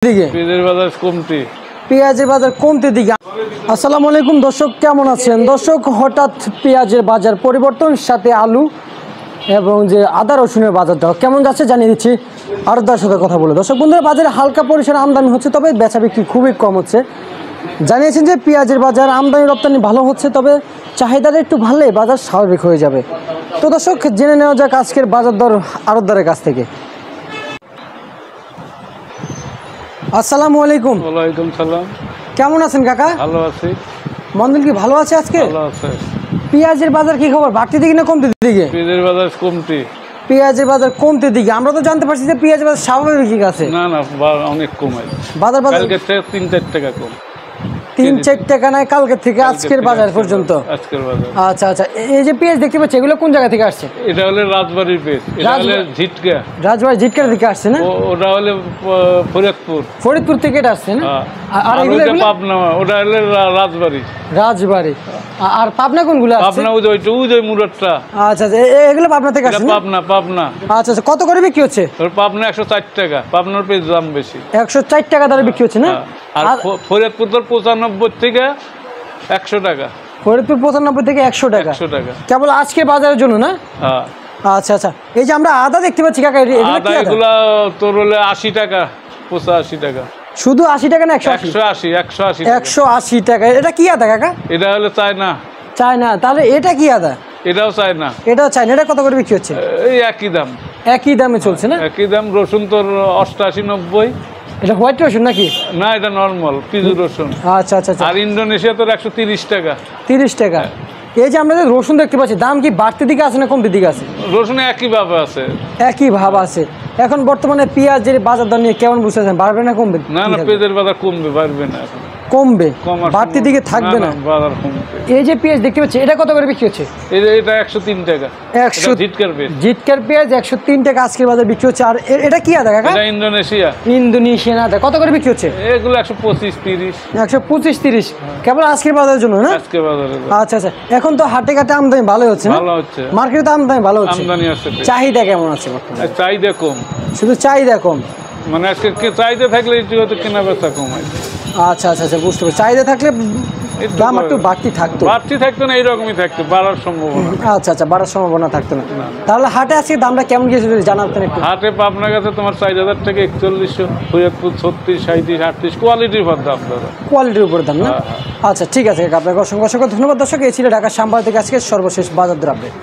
দিকে পেঁয়াজের বাজার কমতে দিকে। আসসালামু আলাইকুম দর্শক, কেমন আছেন দর্শক? হঠাৎ পেঁয়াজের বাজার পরিবর্তন, সাথে আলু এবং যে আদা রসুনের বাজারটা কেমন যাচ্ছে জানিয়ে দিচ্ছি আরদার সাথে কথা বলে। দর্শক বন্ধুরা, বাজারে হালকা পরিসরে আমদানি হচ্ছে, তবে বেচা বিক্রি খুবই কম হচ্ছে। জানিয়েছেন যে পেঁয়াজের বাজার আমদানি রপ্তানি ভালো হচ্ছে, তবে চাহিদাটা একটু ভালো বাজার স্বাভাবিক হয়ে যাবে। তো দর্শক, জেনে নেওয়া যাক আজকের বাজার দর আরদারের কাছ থেকে। আসসালামু আলাইকুম। ওয়ালাইকুম সালাম। কেমন আছেন কাকা? ভালো আছি। মন্দির কি ভালো আছে আজকে? ভালো আছে। পেঁয়াজের বাজার কি খবর, বাড়তি দিকে না কমতে দিকে? পেঁয়াজের বাজার কমতি। পেঁয়াজের বাজার কমতে দিকে। আমরা তো জানতে পারছি যে পেঁয়াজের বাজার স্বাভাবিক আছে। না না, অনেক কমে। বাজার কালকে থেকে ৩-৪ টাকা কম। ৩-৪ টাকা নাই কালকে থেকে আজকের বাজার পর্যন্ত। আজকের বাজার। আচ্ছা আচ্ছা, এই যে পেঁয়াজ দেখতে পাচ্ছি, এগুলো কোন জায়গা থেকে আসছে? এটা হলো রাজবাড়ির পেঁয়াজ, এটা হলো ঝিটকা। রাজবাড়ি ঝিটকার দিকে আসছে না? ওটা হলো ফরিদপুর। ফরিদপুর থেকে এটা আসছে না? আর এগুলো পাবনা, ওটা হলো রাজবাড়ি। রাজবাড়ি। আর পাবনা কোনগুলো আসছে? পাবনা ওই যে মুরাদটা। আচ্ছা আচ্ছা, এগুলো পাবনা থেকে আসছে না? পাবনা। আচ্ছা আচ্ছা, কত করে বিক্রি হচ্ছে? পাবনা ১০৪ টাকা। পাবনার পেঁয়াজ দাম বেশি, ১০৪ টাকা দরে বিক্রি হচ্ছে না? আর ফরিদপুর তোর ৯৫ থেকে ১০০ টাকা। ফরিদপুর ৯৫ থেকে ১০০ টাকা। ১০০ টাকা কেবল আজকে বাজারের জন্য না? হ্যাঁ। আচ্ছা আচ্ছা, এই যে আমরা আদা দেখতে পাচ্ছি কাকা, আদা এগুলা তোর হলে ৮০ টাকা, ৮৫ টাকা। শুধু ৮০ টাকা না ১৮০ টাকা? এটা কি আদা কাকা? এটা হলো চায়না। চায়না? তাহলে এটা কি আদা? এটাও চায়না। এটাও চায়না। এটা কত করে বিক্রি হচ্ছে? এই একই দাম। একই দামে চলছে না? একই দাম। রসুন তোর ৮৮-৯০। এটা হোয়াইট রসুন নাকি? না, এটা নরমাল পিজু রসুন। আচ্ছা আচ্ছা আচ্ছা। আর ইন্দোনেশিয়া তোর ১৩০ টাকা। ৩০ টাকা। এই যে আমরা যে রসুন দেখতে পাচ্ছি, দাম কি বাড়তি দিকে আছে না কমতে দিকে আছে? রসুন একই ভাবে আছে। একই ভাব আছে। এখন বর্তমানে পেঁয়াজের বাজার দর নিয়ে কেমন বুঝতেছেন, বাড়বে না কমবে? না না, পেঁয়াজের বাজার কমবে, বাড়বে না এখন। কমবে, বাড়তি দিকে থাকবে না। বাজার কমবে। এই যে পেঁয়াজ দেখতে পাচ্ছি, এটা কত করে বিক্রি হচ্ছে? এটা ১০৩ টাকা। ১০০ ঝিটকার পেঁয়াজ। ঝিটকার পেঁয়াজ ১০৩ টাকা আজকের বাজারে বিক্রি হচ্ছে। আর এটা কি আদা কাকা? এটা ইন্দোনেশিয়া। ইন্দোনেশিয়ান আদা। কত করে বিক্রি হচ্ছে? এগুলো ১২৫-৩০। ১২৫-৩০ কেবল আজকের বাজারের জন্য না? আজকে বাজারে। আচ্ছা আচ্ছা, এখন তো হাটে ঘাটে আমদানি ভালো হচ্ছে না? ভালো হচ্ছে। মার্কেটে তো আমদানি ভালো হচ্ছে। আমদানি আছে। চাহিদা কেমন আছে বর্তমানে? চাহিদা কম। শুধু চাহিদা কম? মানে আজকে চাহিদা থাকলে হয়তো কেনা বেচা কম হয়। আচ্ছা আচ্ছা আচ্ছা, বুঝতে পারছি। চাহিদা থাকলে দাম একটু বাড়তি থাকতো। বাড়তি থাকতো না, এইরকমই থাকতো, বাড়ার সম্ভাবনা। আচ্ছা আচ্ছা, বাড়ার সম্ভাবনা থাকতো না। তাহলে হাটে আজকে দামটা কেমন গিয়েছে যদি জানাতেন একটু। হাটে পাবনার কাছে তোমার ৪০০০ থেকে ৪১০০, ফরিদপুর ৩৬, ৩৭, ৩৮। কোয়ালিটির উপর দাম দাদা। কোয়ালিটির উপর দাম না? আচ্ছা ঠিক আছে, আপনাকে অসংখ্য অসংখ্য ধন্যবাদ দর্শক। এই ছিল ঢাকার সাম্বাদিক আজকে সর্বশেষ বাজার দর আপডেট।